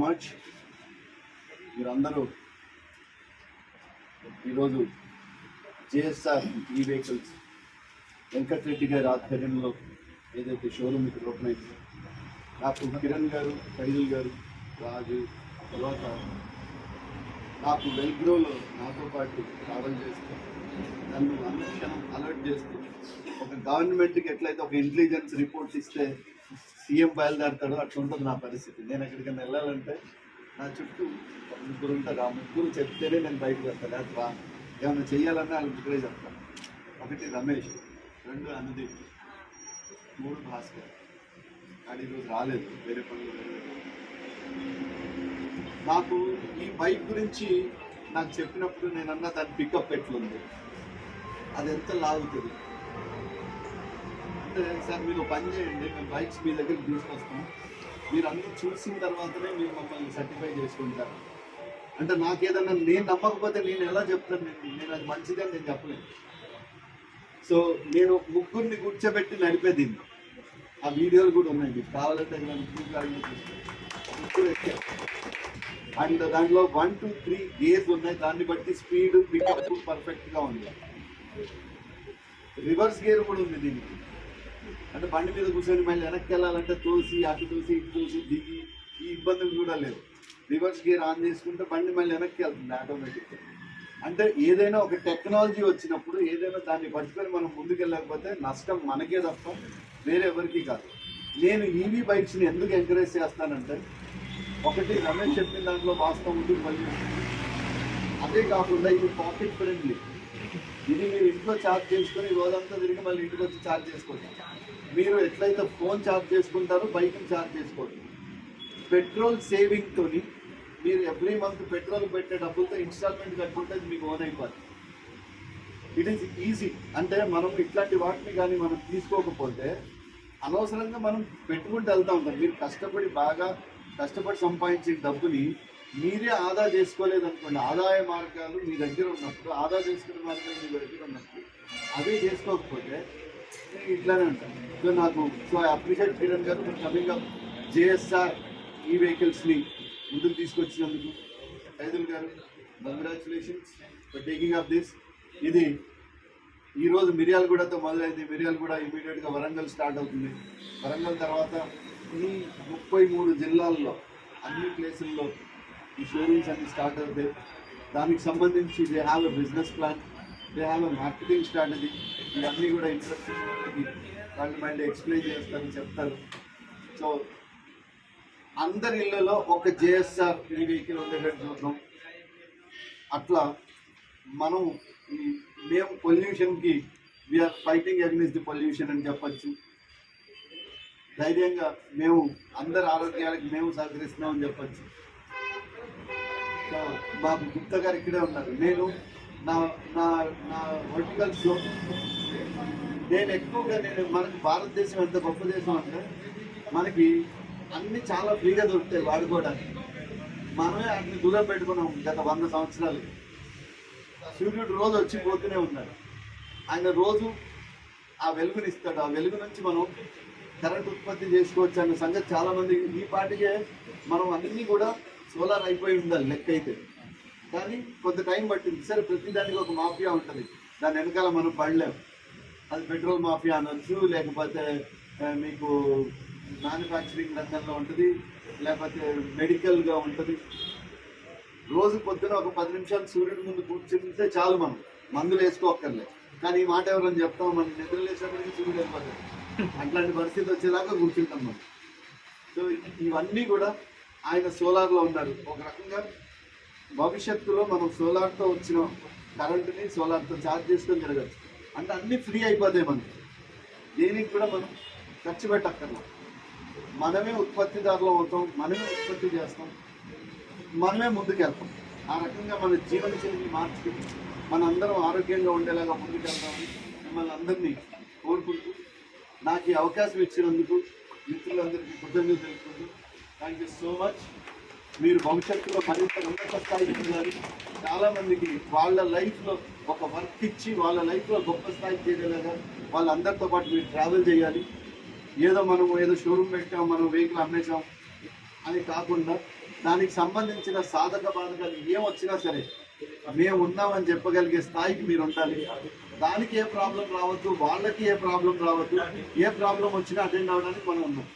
Much. మీరందరూ ఈరోజు JSR ఈ వెహికల్స్ వెంకటరెడ్డి గారి ఆధ్వర్యంలో ఏదైతే షోరూమ్ ఇక్కడ ఓపెన్ అయింది, నాకు కిరణ్ గారు, ఖైదుల్ గారు, రాజు, తర్వాత నాకు వెల్గ్రోలో నాతో పాటు ట్రావెల్ చేస్తూ నన్ను అనుక్షణం అలర్ట్ చేస్తూ ఒక గవర్నమెంట్కి ఎట్లయితే ఒక ఇంటెలిజెన్స్ రిపోర్ట్స్ ఇస్తే సీఎం బయలుదేరతాడో అట్లా ఉంటుంది నా పరిస్థితి. నేను ఎక్కడికైనా వెళ్ళాలంటే నా చుట్టూ ముగ్గురు ఉంటారు, ఆ ముగ్గురు చెప్తేనే నేను బయటకు వెళ్తాను. లేదా ఏమైనా చెయ్యాలన్నా వాళ్ళు ముగ్గురే చెప్తాను. ఒకటి రమేష్, రెండు అనుదీప్, మూడు భాస్కర్. అది ఈరోజు రాలేదు, వేరే పనులు. నాకు ఈ బైక్ గురించి నాకు చెప్పినప్పుడు నేనన్నా దాని పికప్ ఎట్లుంది, అది ఎంత లాగుతుంది అంటే, సార్ మీరు పని చేయండి, మేము బైక్స్ మీ దగ్గరికి తీసుకొస్తాం, మీరు అన్నీ చూసిన తర్వాతనే మీరు మమ్మల్ని సర్టిఫై చేసుకుంటారు అంటే, నాకేదన్నా నేను నమ్మకపోతే నేను ఎలా చెప్తాను? నేను అది మంచిదని నేను చెప్పలేను. సో నేను ముగ్గురిని కూర్చోబెట్టి నడిపేది. ఆ వీడియోలు కూడా ఉన్నాయి, మీకు కావాలంటే ముగ్గురు ఎక్కారు. అండ్ దాంట్లో 1, 2, 3 గేర్స్ ఉన్నాయి. దాన్ని బట్టి స్పీడ్, పికప్ పర్ఫెక్ట్గా ఉంది. రివర్స్ గేర్ కూడా ఉంది దీనికి. అంటే బండి మీద కూర్చొని మళ్ళీ వెనక్కి వెళ్ళాలంటే తోసి, అటు తోసి, ఇటు తోసి దిగి ఈ ఇబ్బందులు కూడా లేదు. రివర్స్ గేర్ ఆన్ చేసుకుంటే బండి మళ్ళీ వెనక్కి వెళ్తుంది ఆటోమేటిక్గా. అంటే ఏదైనా ఒక టెక్నాలజీ వచ్చినప్పుడు ఏదైనా దాన్ని పట్టుకొని మనం ముందుకు వెళ్ళకపోతే నష్టం మనకే తప్ప వేరే ఎవరికి కాదు. నేను ఈవీ బైక్స్ని ఎందుకు ఎంకరేజ్ చేస్తానంటే, ఒకటి రమేష్ చెప్పిన దాంట్లో వాస్తవం ఉంది. మళ్ళీ అదే కాకుండా ఇది పాకెట్ ఫ్రెండ్లీ. ఇది మీరు ఇంట్లో ఛార్జ్ చేసుకొని రోజంతా తిరిగి మళ్ళీ ఇంటికి వచ్చి ఛార్జ్ చేసుకోవచ్చు. మీరు ఎట్లయితే ఫోన్ ఛార్జ్ చేసుకుంటారో బైక్ని ఛార్జ్ చేసుకోవచ్చు. పెట్రోల్ సేవింగ్తో మీరు ఎవ్రీ మంత్ పెట్రోల్ పెట్టే డబ్బులతో ఇన్స్టాల్మెంట్ కట్టుకుంటే మీకు ఓన్ అయిపోతుంది. It is easy. అంటే మనం ఇట్లాంటి వాటిని కానీ మనం తీసుకోకపోతే అనవసరంగా మనం పెట్టుకుంటూ వెళ్తూ ఉంటాం. మీరు బాగా కష్టపడి సంపాదించిన డబ్బుని మీరే ఆదా చేసుకోలేదనుకోండి, ఆదాయ మార్గాలు మీ దగ్గర ఉన్నప్పుడు, ఆదా చేసుకునే మార్గాలు మీ దగ్గర ఉన్నప్పుడు అదే చేసుకోకపోతే ఇట్లానే ఉంటాను. సో ఐ అప్రిషియేట్ కిరణ్ గారు ఫర్ కమింగ్ అప్ జేఎస్ఆర్ ఈ వెహికల్స్ని ముందుకు తీసుకొచ్చినందుకు. ఖైదుల్ గారు, congratulations for taking up this. ఇది ఈరోజు మిర్యాలగూడతో మొదలైంది. మిర్యాలగూడ ఇమీడియట్గా వరంగల్ స్టార్ట్ అవుతుంది. వరంగల్ తర్వాత ఈ 33 జిల్లాల్లో అన్ని ప్లేసుల్లో ఈ షోరూమ్స్ అన్ని స్టార్ట్ అవుతాయి. దానికి సంబంధించి they have a business plan, they have a marketing strategy. ఇవన్నీ కూడా ఇంట్రెస్టింగ్ వాళ్ళు మైండ్ ఎక్స్ప్లెయిన్ చేస్తారు, చెప్తారు. సో అందరి ఇళ్లలో ఒక జేఎస్ఆర్ ఈ వెహికల్ ఉండేటట్టు చూద్దాం. అట్లా మనం మేము పొల్యూషన్కి we are fighting against the pollution అని చెప్పచ్చు. ధైర్యంగా మేము అందరి ఆరోగ్యాలకి మేము సహకరిస్తున్నామని చెప్పచ్చు. మా గుప్తా గారు ఇక్కడే ఉన్నారు. నేను నా నా నా వర్టికల్స్లో నేను ఎక్కువగా మనకి భారతదేశం ఎంత గొప్ప దేశం అంటే, మనకి అన్నీ చాలా ఫ్రీగా దొరుకుతాయి వాడుకోవడానికి. మనమే వాటిని దూరం పెట్టుకున్నాం గత 100 సంవత్సరాలు. సూర్యుడు రోజు వచ్చి పోతూనే ఉన్నాడు. ఆయన రోజు ఆ వెలుగునిస్తాడు. ఆ వెలుగు నుంచి మనం కరెంట్ ఉత్పత్తి చేసుకోవచ్చు అన్న సంగతి చాలామంది. ఈ పాటికే మనం అన్నీ కూడా సోలార్ అయిపోయి ఉండాలి లెక్క అయితే, కానీ కొంత టైం పట్టింది. సరే, ప్రతిదానికి ఒక మాఫియా ఉంటుంది, దాని వెనకాల మనం పడలేము. అది పెట్రోల్ మాఫియా అనొచ్చు, లేకపోతే మీకు మ్యానుఫ్యాక్చరింగ్ రంగంలో ఉంటుంది, లేకపోతే మెడికల్గా ఉంటుంది. రోజు పొద్దున ఒక 10 నిమిషాలు సూర్యుడి ముందు కూర్చుంటే చాలు, మనం మందులు వేసుకోక్కర్లేదు. కానీ ఈ మాట ఎవరైనా చెప్తాం, మనం నిద్ర లేసేప్పటికీ సూర్యుడు వెళ్ళిపోతాడు. అట్లాంటి పరిస్థితి వచ్చేదాకా కూర్చుంటాం మనం. సో ఇవన్నీ కూడా ఆయన సోలార్లో ఉన్నారు. ఒక రకంగా భవిష్యత్తులో మనం సోలార్తో వచ్చిన కరెంటుని సోలార్తో ఛార్జ్ చేసుకొని జరగచ్చు. అంటే అన్నీ ఫ్రీ అయిపోతాయి మనకి. దేనికి కూడా మనం ఖర్చు పెట్టక్కర్లేదు. మనమే ఉత్పత్తిదారులు అవుతాం, మనమే ఉత్పత్తి చేస్తాం, మనమే ముందుకెళ్తాం. ఆ రకంగా మన జీవన శైలిని మార్చుకుని మనందరం ఆరోగ్యంగా ఉండేలాగా ముందుకెళ్తామని మిమ్మల్ని అందరినీ కోరుకుంటూ, నాకు ఈ అవకాశం ఇచ్చినందుకు మిత్రులందరికీ కృతజ్ఞతలు తెలుపుకుంటూ, థ్యాంక్ యూ సో మచ్. మీరు భవిష్యత్తులో మరింత ఉన్నత స్థాయికి వెళ్ళాలి. చాలామందికి వాళ్ళ లైఫ్లో ఒక వర్క్ ఇచ్చి వాళ్ళ లైఫ్లో గొప్ప స్థాయికి చేరేలాగా వాళ్ళందరితో పాటు మీరు ట్రావెల్ చేయాలి. ఏదో షోరూమ్ పెట్టాం, మనం వెహికల్ అమ్మేసాం అని కాకుండా దానికి సంబంధించిన సాధక బాధకాలు ఏం వచ్చినా సరే మేము ఉన్నామని చెప్పగలిగే స్థాయికి మీరు ఉండాలి. దానికి ఏ ప్రాబ్లం రావద్దు, వాళ్ళకి ఏ ప్రాబ్లం రావద్దు, ఏ ప్రాబ్లం వచ్చినా అటెండ్ అవ్వడానికి మనం ఉన్నాం.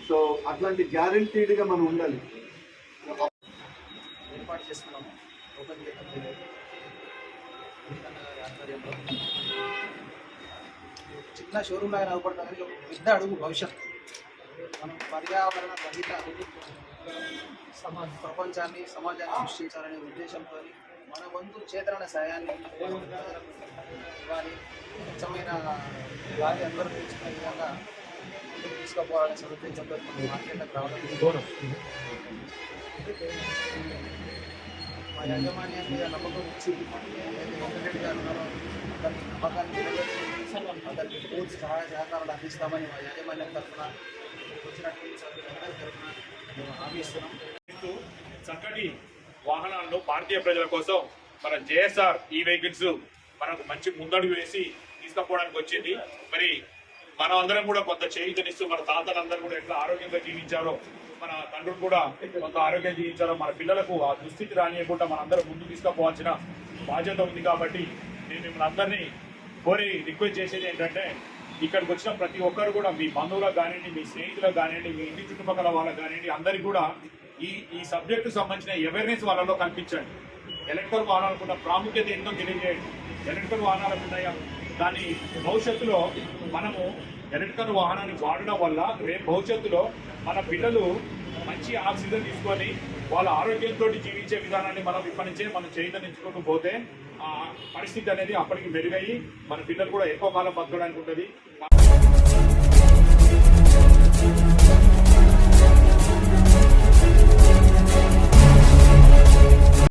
సో అట్లాంటి గ్యారంటీడ్గా మనం ఉండాలి. ఏర్పాటు చేస్తున్నాము ఓపెన్ ఆధ్వర్యంలో చిన్న షోరూమ్ లాగా అవపడతాం కానీ ఒక పెద్ద అడుగు భవిష్యత్తు. మనం పర్యావరణ రహిత ప్రపంచాన్ని సమాజాన్ని సృష్టించాలనే ఉద్దేశంతో మన వంతు చేతన సాయాన్ని ఇవ్వాలి. స్వచ్ఛమైన గాలి అందరూ తీసుకునే విధంగా తీసుకుపోవాలనే సదుద్దేశంతో మనం మార్కెట్లోకి రావడం. మా యాజమాన్యం మీద నమ్మకం ఇచ్చి వెంకటరెడ్డి గారు ఉన్నారో అతనికి నమ్మకాన్ని నిలబెట్టి అతనికి పూర్తి సహాయ సహకారాలు అందిస్తామని మా యాజమాన్యం తరఫున వచ్చినటువంటి సభ్యులందరి తరఫున మేము హామీ ఇస్తున్నాం. చక్కటి వాహనాలను భారతీయ ప్రజల కోసం మన జేఎస్ఆర్ ఈ వెహికల్స్ మనకు మంచి ముందడుగు వేసి తీసుకుపోవడానికి వచ్చింది. మరి మనం అందరం కూడా కొంత చేయుతనిస్తూ మన తాతలందరూ కూడా ఎట్లా ఆరోగ్యంగా జీవించారో, మన తండ్రులు కూడా కొంత ఆరోగ్యం జీవించారో, మన పిల్లలకు ఆ దుస్థితి రానియకుండా మనందరం ముందుకు తీసుకుపోవాల్సిన బాధ్యత ఉంది. కాబట్టి నేను మిమ్మల్ని అందరినీ కోరి రిక్వెస్ట్ చేసేది ఏంటంటే, ఇక్కడికి వచ్చిన ప్రతి ఒక్కరు కూడా మీ బంధువులకు కానివ్వండి, మీ స్నేహితులకు కానివ్వండి, మీ ఇంటి చుట్టుపక్కల వాళ్ళకి కానివ్వండి, అందరికీ కూడా ఈ సబ్జెక్టు సంబంధించిన అవేర్నెస్ వాళ్ళలో కల్పించండి. ఎలక్ట్రికల్ వాహనాలకు ఉన్న ప్రాముఖ్యత ఏంటో తెలియజేయండి. ఎలక్ట్రికల్ వాహనాలకు ఉన్నాయా, దాని భవిష్యత్తులో మనము ఎలక్ట్రికల్ వాహనాన్ని వాడడం వల్ల రేపు భవిష్యత్తులో మన పిల్లలు మంచి ఆక్సిజన్ తీసుకొని వాళ్ళ ఆరోగ్యంతో జీవించే విధానాన్ని మనం ఇప్పటి నుంచే మనం చైతన్యించుకుంటూ పోతే ఆ పరిస్థితి అనేది అప్పటికి మెరుగయ్యి మన పిల్లలు కూడా ఎక్కువ కాలం బతకడానికి ఉంటుంది.